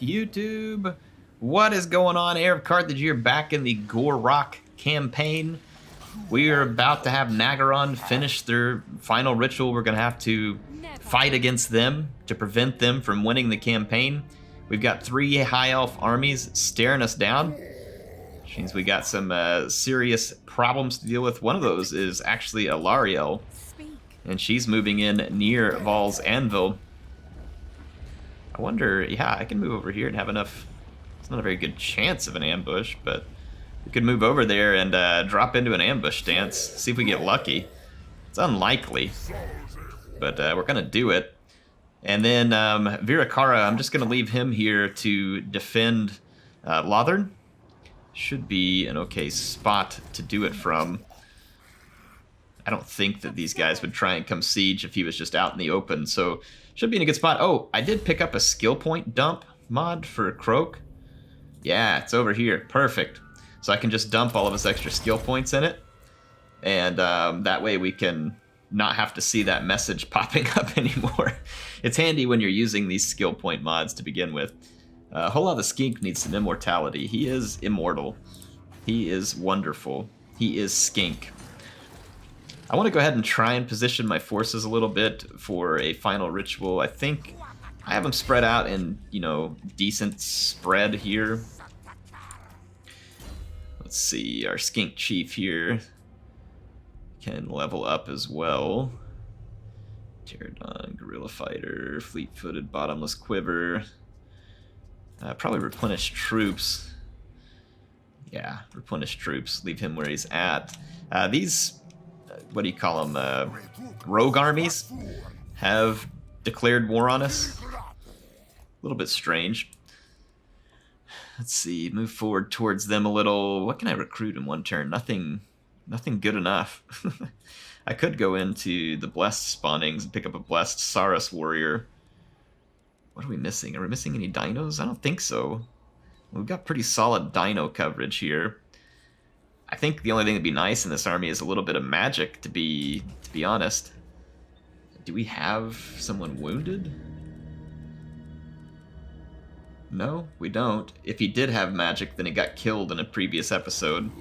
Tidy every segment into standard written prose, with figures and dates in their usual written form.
YouTube, what is going on? HeirofCarthage here, back in the Gor Rok campaign. We are about to have Nagaron finish their final ritual. We're going to have to fight against them to prevent them from winning the campaign. We've got 3 high elf armies staring us down, which means we got some serious problems to deal with. One of those is actually Alarielle, and she's moving in near Val's Anvil. I wonder, yeah, I can move over here and have enough. It's not a very good chance of an ambush, but we could move over there and drop into an ambush stance, see if we get lucky. It's unlikely, but we're going to do it. And then Virakara, I'm just going to leave him here to defend Lothern. Should be an okay spot to do it from. I don't think that these guys would try and come siege if he was just out in the open, so should be in a good spot. Oh, I did pick up a skill point dump mod for Croak. Yeah, it's over here. Perfect. So I can just dump all of his extra skill points in it, and that way we can not have to see that message popping up anymore. It's handy when you're using these skill point mods to begin with. Hola the Skink needs some immortality. He is immortal. He is wonderful. He is Skink. I want to go ahead and try and position my forces a little bit for a final ritual. I think I have them spread out in, you know, decent spread here. Let's see, our Skink Chief here can level up as well. Pterodon, Gorilla Fighter, Fleet-Footed, Bottomless Quiver. Probably replenish troops. Yeah, replenish troops. Leave him where he's at. These... what do you call them? Rogue armies have declared war on us. A little bit strange. Let's see, move forward towards them a little. What can I recruit in one turn? Nothing good enough. I could go into the blessed spawnings and pick up a blessed Saurus warrior. What are we missing? Are we missing any dinos? I don't think so. We've got pretty solid dino coverage here. I think the only thing that'd be nice in this army is a little bit of magic, to be honest. Do we have someone wounded? No, we don't. If he did have magic, then he got killed in a previous episode.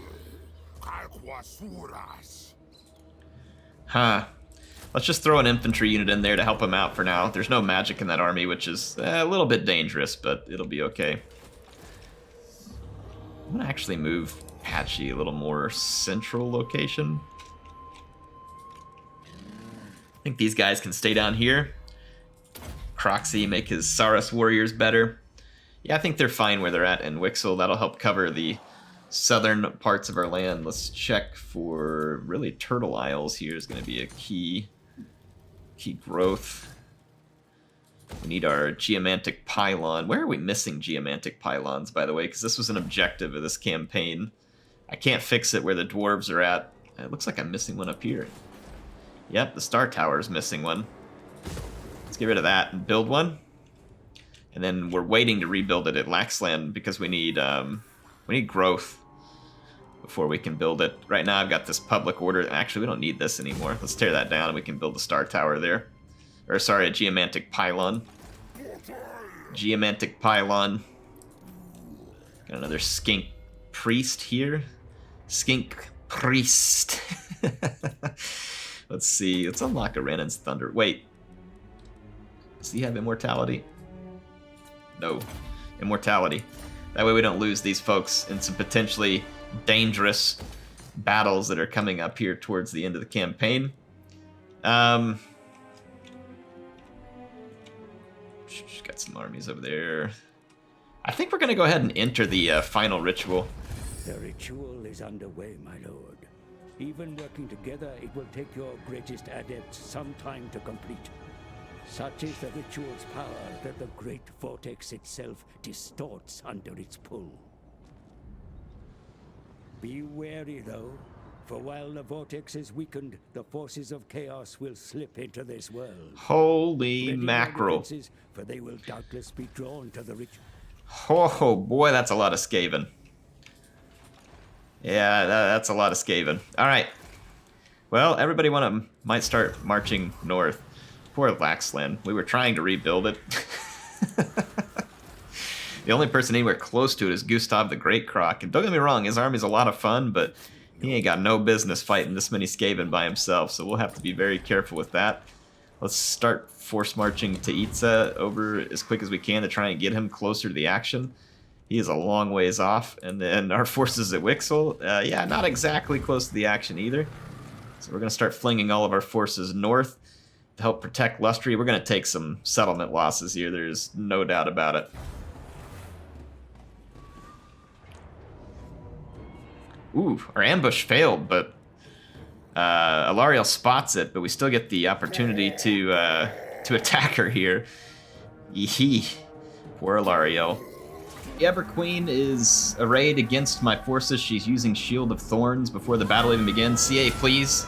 Huh. Let's just throw an infantry unit in there to help him out for now. There's no magic in that army, which is a little bit dangerous, but it'll be okay. I'm gonna actually move Patchy a little more central location. I think these guys can stay down here. Croxy, make his Saurus warriors better. Yeah, I think they're fine where they're at in Wixel. That'll help cover the southern parts of our land. Let's check for really Turtle Isles here is going to be a key growth. We need our geomantic pylon. Where are we missing geomantic pylons, by the way? Because this was an objective of this campaign. I can't fix it where the dwarves are at. It looks like I'm missing one up here. Yep, the Star Tower is missing one. Let's get rid of that and build one. And then we're waiting to rebuild it at Laxland because we need growth before we can build it. Right now I've got this public order. Actually, we don't need this anymore. Let's tear that down and we can build the Star Tower there. Or sorry, a geomantic pylon. Geomantic pylon. Got another skink priest here. Skink priest. Let's see. Let's unlock a Renan's Thunder. Wait. Does he have immortality? No. Immortality. That way we don't lose these folks in some potentially dangerous battles that are coming up here towards the end of the campaign. Got some armies over there. I think we're going to go ahead and enter the final ritual. The ritual is underway, my lord. Even working together, it will take your greatest adepts some time to complete. Such is the ritual's power that the great Vortex itself distorts under its pull. Be wary, though, for while the Vortex is weakened, the forces of chaos will slip into this world. Holy Ready mackerel. defenses, for they will doubtless be drawn to the ritual. Oh boy, that's a lot of Skaven. Yeah, that's a lot of Skaven. All right. Well, everybody might start marching north. Poor Laxland. We were trying to rebuild it. The only person anywhere close to it is Gustav the Great Croc. And don't get me wrong, his army's a lot of fun, but he ain't got no business fighting this many Skaven by himself, so we'll have to be very careful with that. Let's start force marching to Itza over as quick as we can to try and get him closer to the action. He is a long ways off. And then our forces at Wixel, yeah, not exactly close to the action either. So we're going to start flinging all of our forces north to help protect Lustry. We're going to take some settlement losses here, there's no doubt about it. Ooh, our ambush failed, but Alarielle spots it, but we still get the opportunity to attack her here. Yee, poor Alarielle. The Ever Queen is arrayed against my forces. She's using Shield of Thorns before the battle even begins. CA, please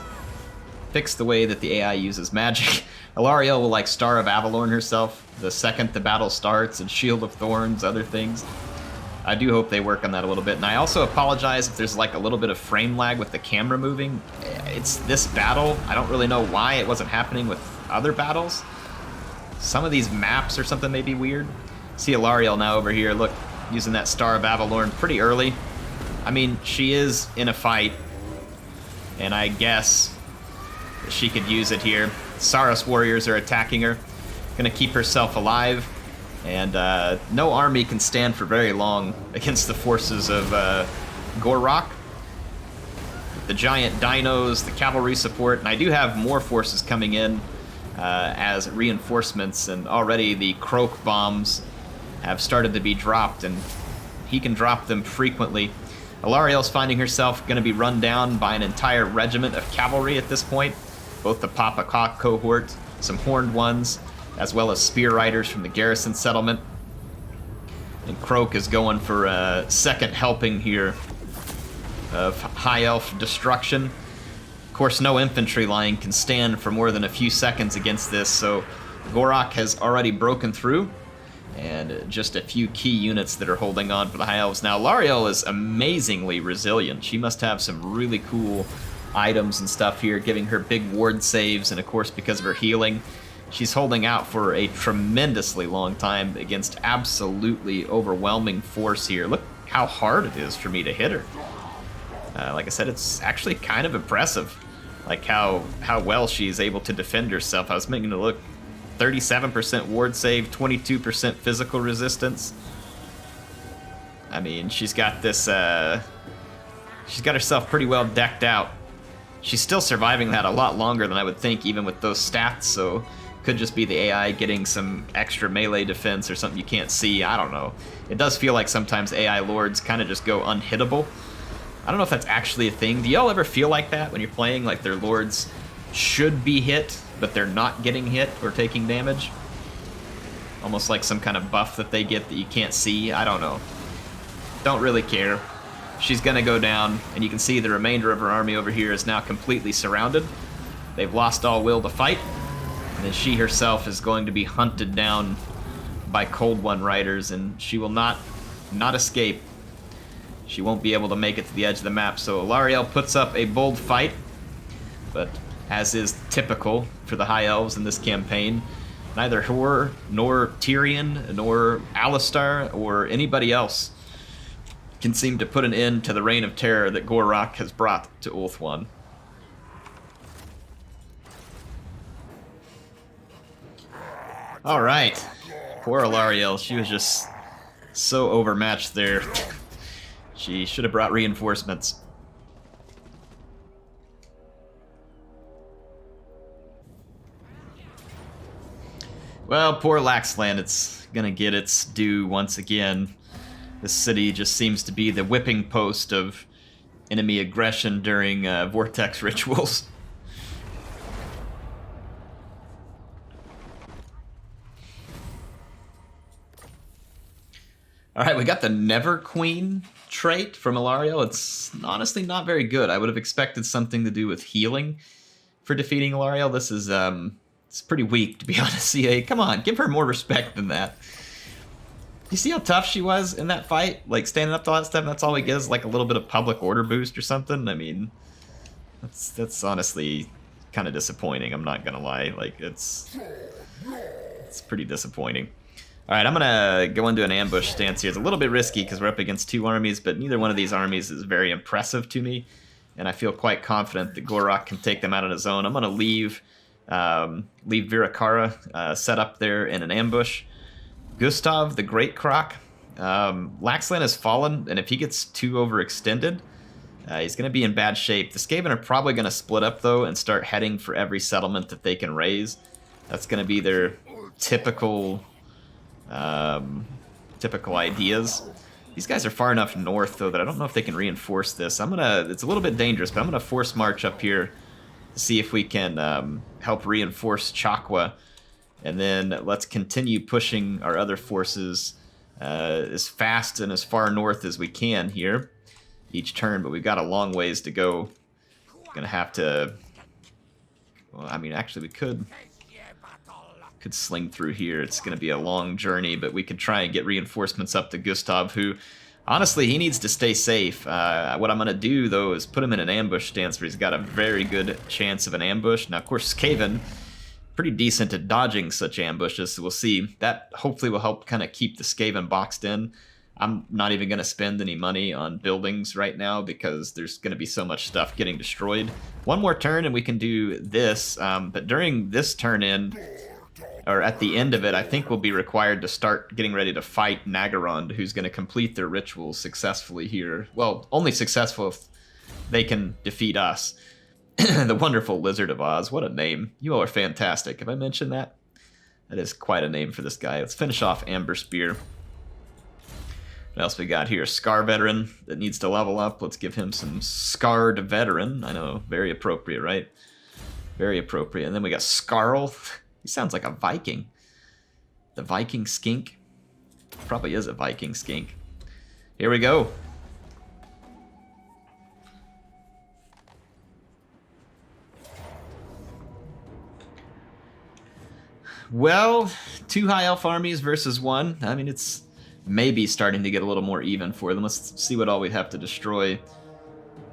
fix the way that the AI uses magic. Alarielle will like Star of Avalorn herself the second the battle starts, and Shield of Thorns, other things. I do hope they work on that a little bit. And I also apologize if there's like a little bit of frame lag with the camera moving. It's this battle. I don't really know why it wasn't happening with other battles. Some of these maps or something may be weird. See Alarielle now over here, look, using that Star of Avalorn pretty early. I mean, she is in a fight, and I guess she could use it here. Saros warriors are attacking her, gonna keep herself alive. And no army can stand for very long against the forces of Gor Rok. The giant dinos, the cavalry support, and I do have more forces coming in as reinforcements, and already the Croak bombs have started to be dropped, and he can drop them frequently. Alarielle's finding herself going to be run down by an entire regiment of cavalry at this point, both the Papa Cock cohort, some horned ones, as well as spear riders from the garrison settlement. And Croak is going for a second helping here of High Elf destruction. Of course, no infantry line can stand for more than a few seconds against this, so Gor Rok has already broken through, and just a few key units that are holding on for the High Elves. Now, Alarielle is amazingly resilient. She must have some really cool items and stuff here, giving her big ward saves, and of course, because of her healing, she's holding out for a tremendously long time against absolutely overwhelming force here. Look how hard it is for me to hit her. Like I said, it's actually kind of impressive, like how well she's able to defend herself. I was making it look 37% ward save, 22% physical resistance. I mean, she's got this, she's got herself pretty well decked out. She's still surviving that a lot longer than I would think, even with those stats, so could just be the AI getting some extra melee defense or something you can't see. I don't know. It does feel like sometimes AI lords kind of just go unhittable. I don't know if that's actually a thing. Do y'all ever feel like that when you're playing, like their lords should be hit, but they're not getting hit or taking damage? Almost like some kind of buff that they get that you can't see. I don't know. Don't really care. She's gonna go down, and you can see the remainder of her army over here is now completely surrounded. They've lost all will to fight. And then she herself is going to be hunted down by Cold One riders, and she will not escape. She won't be able to make it to the edge of the map. So Alarielle puts up a bold fight, but as is typical for the High Elves in this campaign, neither her, nor Tyrion, nor Alistar, or anybody else can seem to put an end to the reign of terror that Gor Rok has brought to Ulthuan. All right, poor Alarielle. She was just so overmatched there. She should have brought reinforcements. Well, poor Laxland, it's gonna get its due once again. This city just seems to be the whipping post of enemy aggression during Vortex rituals. Alright, we got the Never Queen trait from Alarielle. It's honestly not very good. I would have expected something to do with healing for defeating Alarielle. This is, it's pretty weak, to be honest. CA, come on, give her more respect than that. You see how tough she was in that fight? Like, standing up to all that stuff, and that's all we get is like a little bit of public order boost or something? I mean, that's honestly kind of disappointing, I'm not gonna lie. Like, it's pretty disappointing. All right, I'm gonna go into an ambush stance here. It's a little bit risky because we're up against 2 armies, but neither one of these armies is very impressive to me, and I feel quite confident that Gor Rok can take them out on his own. I'm gonna leave Virakara set up there in an ambush. Gustav the Great Croc. Laxland has fallen, and if he gets too overextended, he's going to be in bad shape. The Skaven are probably going to split up, though, and start heading for every settlement that they can raise. That's going to be their typical ideas. These guys are far enough north, though, that I don't know if they can reinforce this. It's a little bit dangerous, but I'm going to force march up here to see if we can help reinforce Chakwa. And then let's continue pushing our other forces as fast and as far north as we can here each turn, but we've got a long ways to go. Gonna have to... Well, I mean, actually, we could sling through here. It's going to be a long journey, but we could try and get reinforcements up to Gustav, who, honestly, he needs to stay safe. What I'm going to do, though, is put him in an ambush stance where he's got a very good chance of an ambush. Now, of course, Skaven, pretty decent at dodging such ambushes, so we'll see. That hopefully will help kind of keep the Skaven boxed in. I'm not even going to spend any money on buildings right now because there's going to be so much stuff getting destroyed. One more turn and we can do this, but during this turn in, or at the end of it, I think we'll be required to start getting ready to fight Nagarond, who's going to complete their rituals successfully here. Well, only successful if they can defeat us. The wonderful Lizard of Oz. What a name. You all are fantastic. Have I mentioned that? That is quite a name for this guy. Let's finish off Amber Spear. What else we got here? Scar Veteran that needs to level up. Let's give him some Scarred Veteran. I know, very appropriate, right? Very appropriate. And then we got Scarl. He sounds like a Viking. The Viking Skink. Probably is a Viking Skink. Here we go. Well, 2 High Elf armies versus 1. I mean, it's maybe starting to get a little more even for them. Let's see what all we'd have to destroy.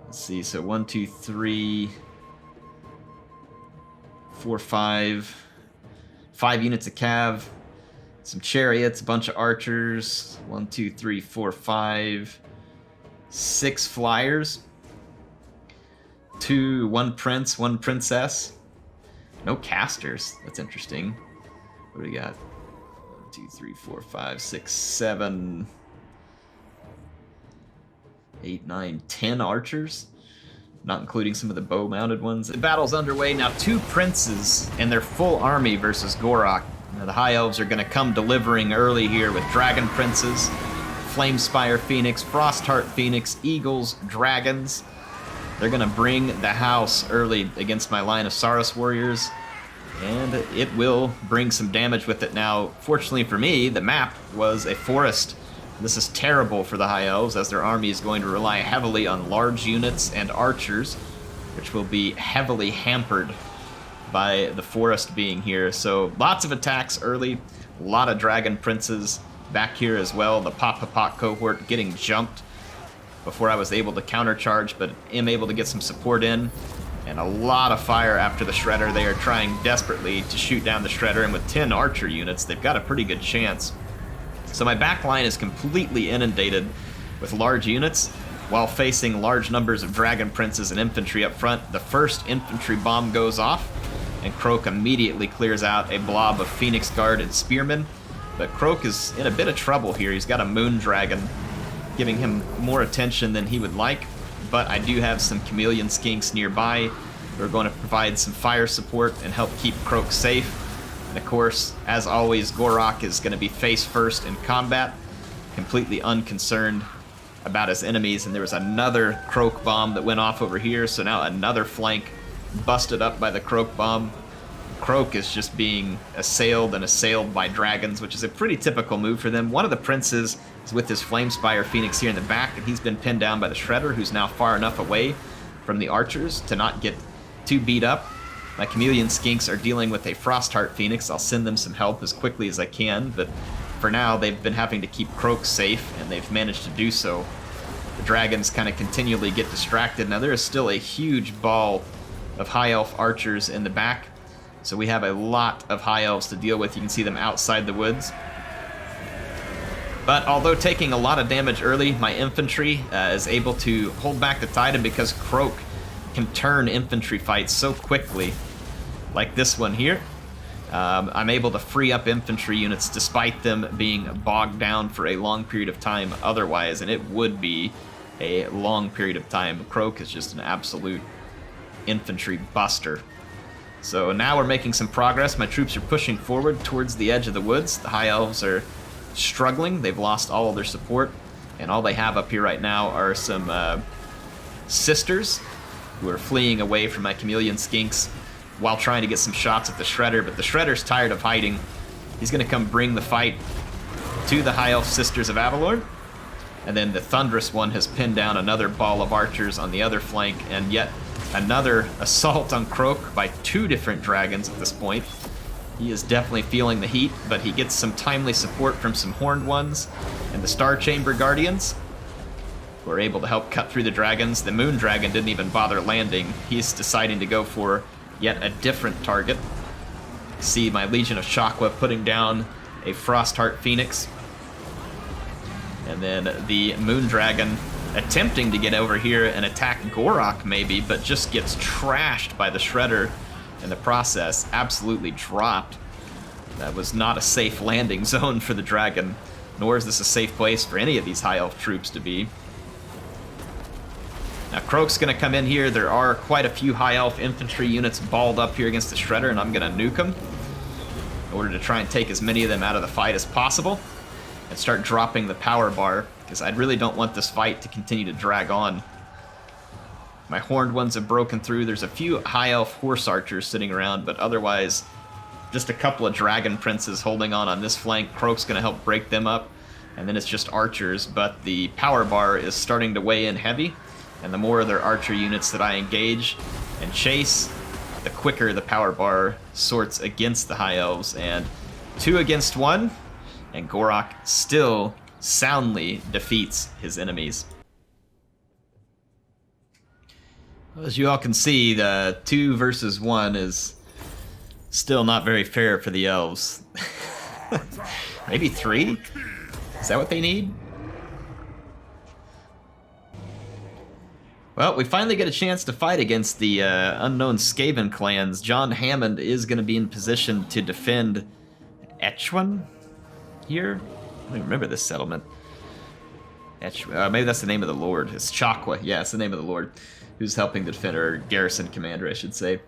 Let's see, so 1, 2, 3, 4, 5. 5 units of cav, some chariots, a bunch of archers. 1, 2, 3, 4, 5. 6 flyers. 1 prince, 1 princess. No casters. That's interesting. What do we got? 1, 2, 3, 4, 5, 6, 7, 8, 9, 10 archers, not including some of the bow-mounted ones. The battle's underway now. 2 princes and their full army versus Gor Rok. Now, the High Elves are going to come delivering early here with Dragon Princes, Flamespire Phoenix, Frostheart Phoenix, Eagles, Dragons. They're going to bring the house early against my line of Saurus Warriors, and it will bring some damage with it. Now, fortunately for me, the map was a forest. This is terrible for the High Elves, as their army is going to rely heavily on large units and archers, which will be heavily hampered by the forest being here. So lots of attacks early, a lot of Dragon Princes back here as well. The Pop cohort getting jumped before I was able to countercharge, but am able to get some support in. And a lot of fire after the Shredder. They are trying desperately to shoot down the Shredder, and with 10 archer units, they've got a pretty good chance. So my back line is completely inundated with large units while facing large numbers of Dragon Princes and infantry up front. The first infantry bomb goes off, and Kroak immediately clears out a blob of Phoenix Guard and Spearmen. But Kroak is in a bit of trouble here. He's got a Moon Dragon giving him more attention than he would like. But I do have some Chameleon Skinks nearby who are going to provide some fire support and help keep Kroak safe. And of course, as always, Gor Rok is going to be face first in combat, completely unconcerned about his enemies. And there was another Kroak bomb that went off over here, so now another flank busted up by the Kroak bomb. Kroak is just being assailed and assailed by dragons, which is a pretty typical move for them. One of the princes is with his Flamespire Phoenix here in the back, and he's been pinned down by the Shredder, who's now far enough away from the archers to not get too beat up. My Chameleon Skinks are dealing with a Frostheart Phoenix. I'll send them some help as quickly as I can, but for now they've been having to keep Kroak safe, and they've managed to do so. The dragons kind of continually get distracted. Now there is still a huge ball of High Elf archers in the back, so we have a lot of High Elves to deal with. You can see them outside the woods. But although taking a lot of damage early, my infantry is able to hold back the tide, and because Croak can turn infantry fights so quickly, like this one here, I'm able to free up infantry units despite them being bogged down for a long period of time otherwise, and it would be a long period of time. Croak is just an absolute infantry buster. So now we're making some progress. My troops are pushing forward towards the edge of the woods. The High Elves are struggling. They've lost all of their support, and all they have up here right now are some sisters who are fleeing away from my chameleon skinks while trying to get some shots at the Shredder, but the Shredder's tired of hiding. He's going to come bring the fight to the High Elf Sisters of Avalor, and then the Thunderous One has pinned down another ball of archers on the other flank, and yet another assault on Croak by 2 different dragons at this point. He is definitely feeling the heat, but he gets some timely support from some Horned Ones and the Star Chamber Guardians, who are able to help cut through the dragons. The Moon Dragon didn't even bother landing. He's deciding to go for yet a different target. See my Legion of Shakwa putting down a Frostheart Phoenix. And then the Moon Dragon attempting to get over here and attack Gor Rok maybe, but just gets trashed by the Shredder in the process. Absolutely dropped. That was not a safe landing zone for the dragon, nor is this a safe place for any of these High Elf troops to be. Now Croak's gonna come in here. There are quite a few High Elf infantry units balled up here against the Shredder, and I'm gonna nuke them in order to try and take as many of them out of the fight as possible and start dropping the power bar, because I really don't want this fight to continue to drag on. My Horned Ones have broken through. There's a few High Elf Horse Archers sitting around, but otherwise just a couple of Dragon Princes holding on this flank. Croak's gonna help break them up, and then it's just archers, but the power bar is starting to weigh in heavy, and the more of their archer units that I engage and chase, the quicker the power bar sorts against the High Elves, and 2 against 1, and Gor Rok still soundly defeats his enemies. As you all can see, the 2 versus 1 is still not very fair for the elves. Maybe 3? Is that what they need? Well, we finally get a chance to fight against the unknown Skaven clans. John Hammond is going to be in position to defend Etchwan here. I don't even remember this settlement. Maybe that's the name of the lord. It's Chakwa. Yeah, it's the name of the lord who's helping the defend, or garrison commander, I should say.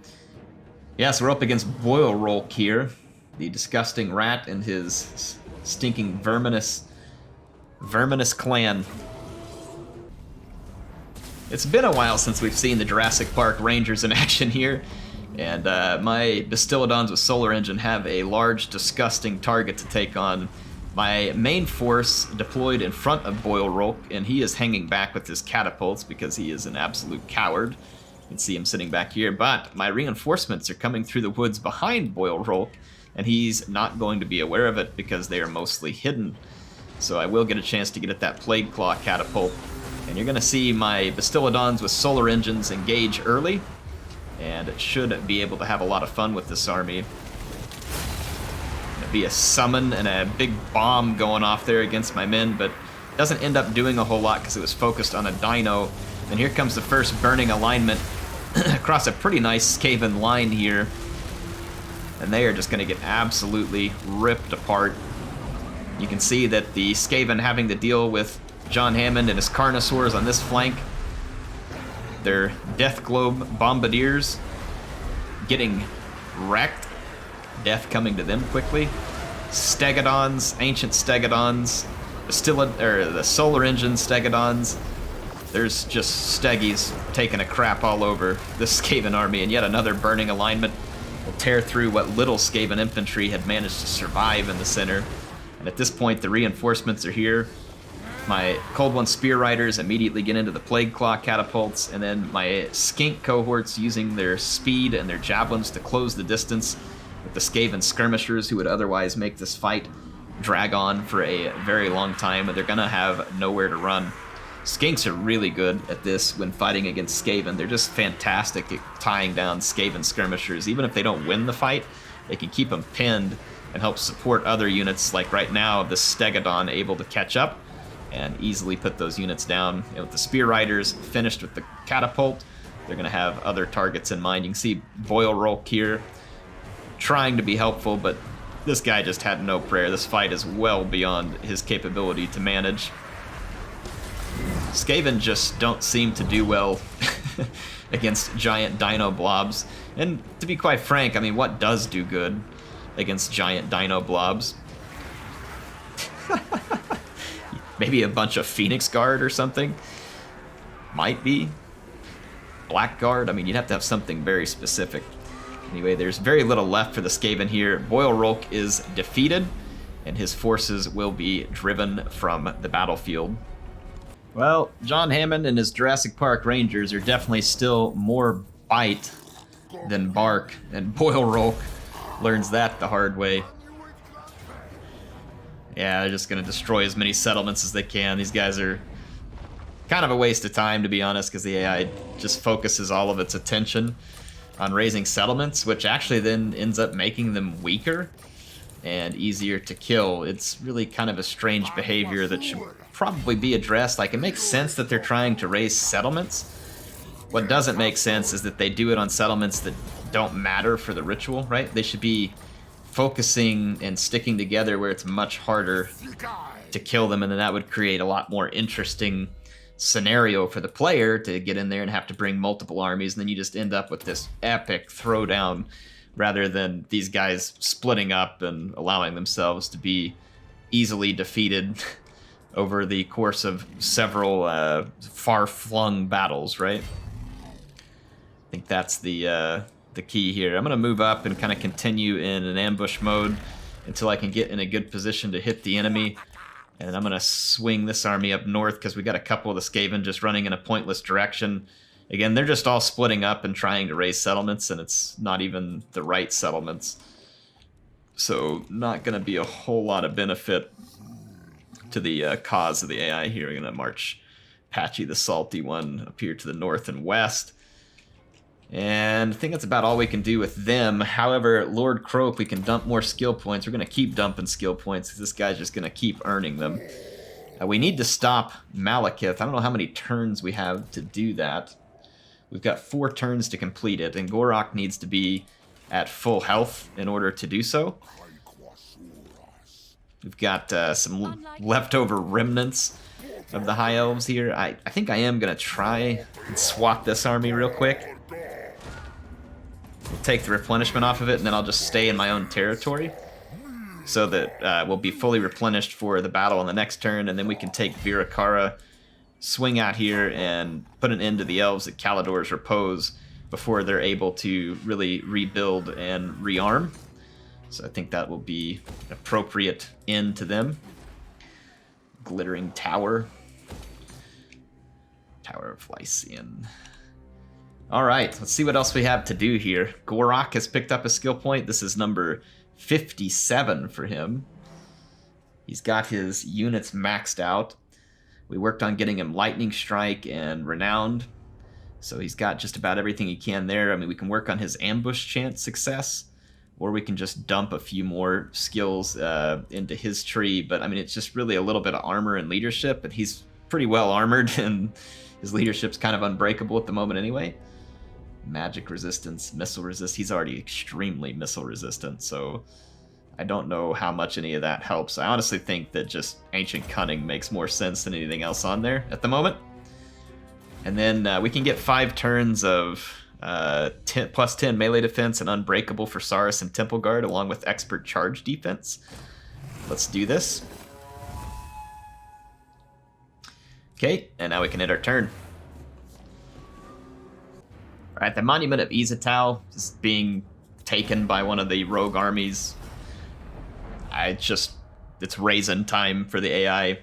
Yeah, so we're up against Gor Rok here, the disgusting rat and his stinking verminous clan. It's been a while since we've seen the Jurassic Park Rangers in action here, and my Bastiladons with Solar Engine have a large, disgusting target to take on. My main force deployed in front of Gor Rok, and he is hanging back with his catapults because he is an absolute coward. You can see him sitting back here, but my reinforcements are coming through the woods behind Gor Rok, and he's not going to be aware of it because they are mostly hidden. So I will get a chance to get at that Plague Claw catapult, and you're going to see my Bastiladons with Solar Engines engage early, and it should be able to have a lot of fun with this army. Be a summon and a big bomb going off there against my men, but doesn't end up doing a whole lot because it was focused on a dino. And here comes the first burning alignment across a pretty nice Skaven line here, and they are just going to get absolutely ripped apart. You can see that the Skaven having to deal with John Hammond and his Carnosaurs on this flank. Their Death Globe Bombardiers getting wrecked. Death coming to them quickly. Stegodons, ancient Stegodons, the Solar Engine Stegodons. There's just Steggies taking a crap all over this Skaven army, and yet another burning alignment will tear through what little Skaven infantry had managed to survive in the center. And at this point, the reinforcements are here. My Cold One Spear Riders immediately get into the Plague Claw catapults, and then my Skink cohorts using their speed and their javelins to close the distance with the Skaven skirmishers who would otherwise make this fight drag on for a very long time, and they're gonna have nowhere to run. Skinks are really good at this when fighting against Skaven. They're just fantastic at tying down Skaven skirmishers. Even if they don't win the fight, they can keep them pinned and help support other units. Like right now, the Stegodon able to catch up and easily put those units down. And with the Spear Riders finished with the catapult, they're going to have other targets in mind. You can see Gor Rok here trying to be helpful, but this guy just had no prayer. This fight is well beyond his capability to manage. Skaven just don't seem to do well against giant dino blobs. And to be quite frank, I mean, what does do good against giant dino blobs? Maybe a bunch of Phoenix Guard or something? Might be. Blackguard? I mean, you'd have to have something very specific. Anyway, there's very little left for the Skaven here. Gor Rok is defeated, and his forces will be driven from the battlefield. Well, John Hammond and his Jurassic Park Rangers are definitely still more bite than bark, and Gor Rok learns that the hard way. Yeah, they're just going to destroy as many settlements as they can. These guys are kind of a waste of time, to be honest, because the AI just focuses all of its attention on raising settlements, which actually then ends up making them weaker and easier to kill. It's really kind of a strange behavior that should probably be addressed. Like, it makes sense that they're trying to raise settlements. What doesn't make sense is that they do it on settlements that don't matter for the ritual, right? They should be focusing and sticking together where it's much harder to kill them, and then that would create a lot more interesting scenario for the player to get in there and have to bring multiple armies, and then you just end up with this epic throwdown rather than these guys splitting up and allowing themselves to be easily defeated over the course of several far-flung battles, right? I think that's the key here. I'm going to move up and kind of continue in an ambush mode until I can get in a good position to hit the enemy. And I'm going to swing this army up north because we got a couple of the Skaven just running in a pointless direction. Again, they're just all splitting up and trying to raise settlements, and it's not even the right settlements. So not going to be a whole lot of benefit to the cause of the AI here. We're going to march Patchy the Salty One up here to the north and west. And I think that's about all we can do with them. However, Lord Croak, we can dump more skill points. We're going to keep dumping skill points because this guy's just going to keep earning them. We need to stop Malekith. I don't know how many turns we have to do that. We've got 4 turns to complete it, and Gor Rok needs to be at full health in order to do so. We've got some leftover remnants of the High Elves here. I think I am going to try and swap this army real quick. We'll take the replenishment off of it, and then I'll just stay in my own territory so that we'll be fully replenished for the battle on the next turn, and then we can take Virakara, swing out here, and put an end to the elves at Kalidor's Repose before they're able to really rebuild and rearm. So I think that will be an appropriate end to them. Glittering Tower. Tower of Lycian. Alright, let's see what else we have to do here. Gor Rok has picked up a skill point. This is number 57 for him. He's got his units maxed out. We worked on getting him Lightning Strike and Renowned. So he's got just about everything he can there. I mean, we can work on his Ambush Chance success, or we can just dump a few more skills into his tree. But I mean, it's just really a little bit of armor and leadership, and he's pretty well armored, and his leadership's kind of unbreakable at the moment anyway. Magic resistance, missile resist. He's already extremely missile resistant, so I don't know how much any of that helps. I honestly think that just Ancient Cunning makes more sense than anything else on there at the moment. And then we can get 5 turns of plus 10 melee defense and unbreakable for Saurus and Temple Guard, along with expert charge defense. Let's do this. Okay, and now we can hit our turn. Alright, the Monument of Izatal is being taken by one of the rogue armies. It's raisin time for the AI.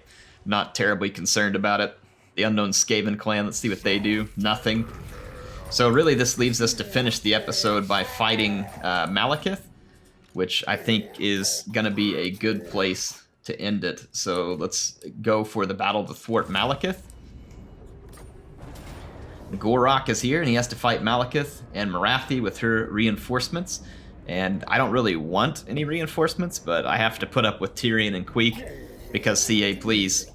Not terribly concerned about it. The Unknown Skaven clan, let's see what they do. Nothing. So really this leaves us to finish the episode by fighting Malekith, which I think is going to be a good place to end it. So let's go for the battle to thwart Malekith. Gor Rok is here, and he has to fight Malekith and Morathi with her reinforcements. And I don't really want any reinforcements, but I have to put up with Tyrion and Queek because CA, please.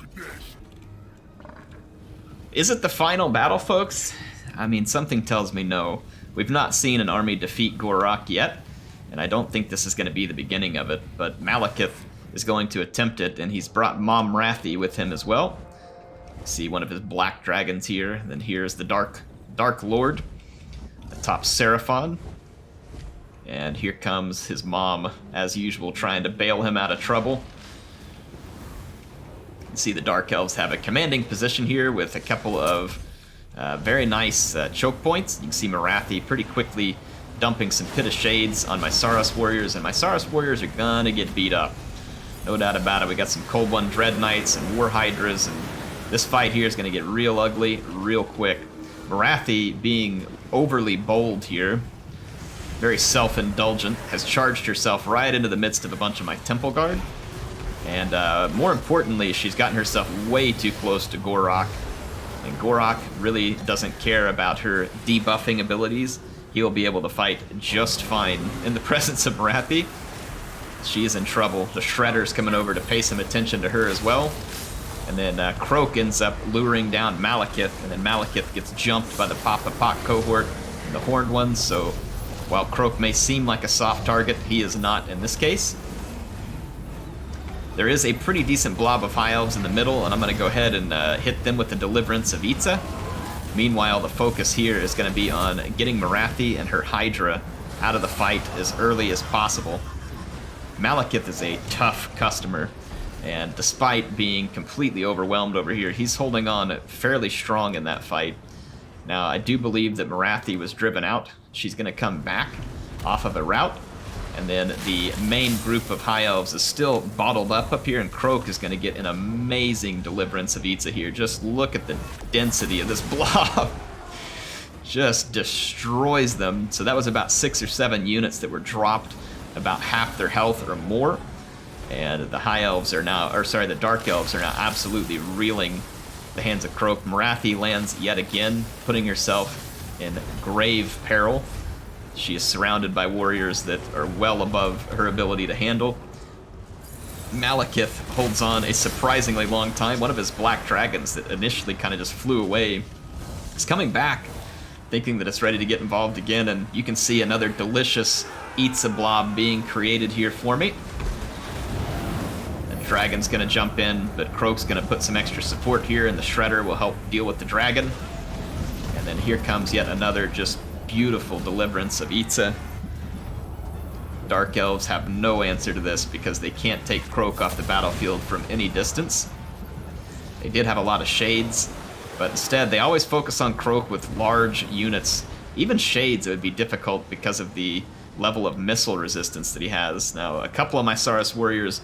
Is it the final battle, folks? I mean, something tells me no. We've not seen an army defeat Gor Rok yet, and I don't think this is going to be the beginning of it, but Malekith is going to attempt it, and he's brought Mom Rathi with him as well. See one of his black dragons here, then here's the Dark Lord atop Seraphon. And here comes his mom, as usual, trying to bail him out of trouble. You can see the Dark Elves have a commanding position here with a couple of very nice choke points. You can see Morathi pretty quickly dumping some Pit of Shades on my Saros warriors, and my Saros warriors are gonna get beat up. No doubt about it. We got some Cold One Dread Knights and War Hydras, and this fight here is gonna get real ugly real quick. Morathi, being overly bold here, very self-indulgent, has charged herself right into the midst of a bunch of my Temple Guard. And more importantly, she's gotten herself way too close to Gor Rok. And Gor Rok really doesn't care about her debuffing abilities. He will be able to fight just fine in the presence of Morathi. She is in trouble. The Shredder's coming over to pay some attention to her as well. And then Kroak ends up luring down Malekith, and then Malekith gets jumped by the Papa Pot cohort and the Horned Ones, so while Kroak may seem like a soft target, he is not in this case. There is a pretty decent blob of High Elves in the middle, and I'm going to go ahead and hit them with the Deliverance of Itza. Meanwhile, the focus here is going to be on getting Morathi and her Hydra out of the fight as early as possible. Malekith is a tough customer, and despite being completely overwhelmed over here, he's holding on fairly strong in that fight. Now, I do believe that Morathi was driven out. She's going to come back off of a route, and then the main group of High Elves is still bottled up here, and Kroak is going to get an amazing Deliverance of Itza here. Just look at the density of this blob. Just destroys them. So that was about 6 or 7 units that were dropped, about half their health or more. And the High Elves are now, or sorry, the Dark Elves are now absolutely reeling the hands of Kroak. Morathi lands yet again, putting herself in grave peril. She is surrounded by warriors that are well above her ability to handle. Malekith holds on a surprisingly long time. One of his black dragons that initially kind of just flew away is coming back, thinking that it's ready to get involved again, and you can see another delicious Itza blob being created here for me. Dragon's gonna jump in, but Kroak's gonna put some extra support here, and the Shredder will help deal with the dragon. And then here comes yet another just beautiful Deliverance of Itza. Dark Elves have no answer to this because they can't take Kroak off the battlefield from any distance. They did have a lot of Shades, but instead they always focus on Kroak with large units. Even Shades, it would be difficult because of the level of missile resistance that he has. Now, a couple of my Saros warriors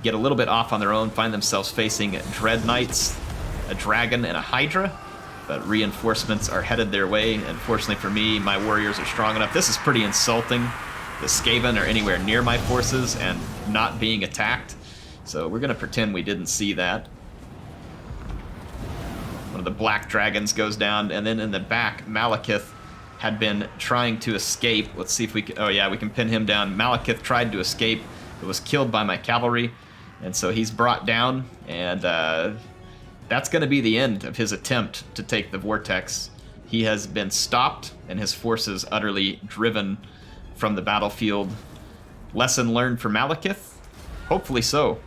get a little bit off on their own, find themselves facing Dread Knights, a Dragon, and a Hydra, but reinforcements are headed their way, and fortunately for me, my warriors are strong enough. This is pretty insulting. The Skaven are anywhere near my forces and not being attacked, so we're going to pretend we didn't see that. One of the black dragons goes down, and then in the back, Malekith had been trying to escape. Let's see if we can... Oh yeah, we can pin him down. Malekith tried to escape, but was killed by my cavalry. And so he's brought down, and that's going to be the end of his attempt to take the Vortex. He has been stopped, and his forces utterly driven from the battlefield. Lesson learned for Malekith? Hopefully so.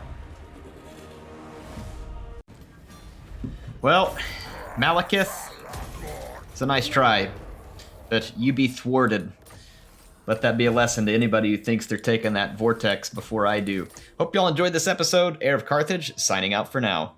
Well, Malekith, it's a nice try, but you be thwarted. Let that be a lesson to anybody who thinks they're taking that Vortex before I do. Hope y'all enjoyed this episode. HeirofCarthage, signing out for now.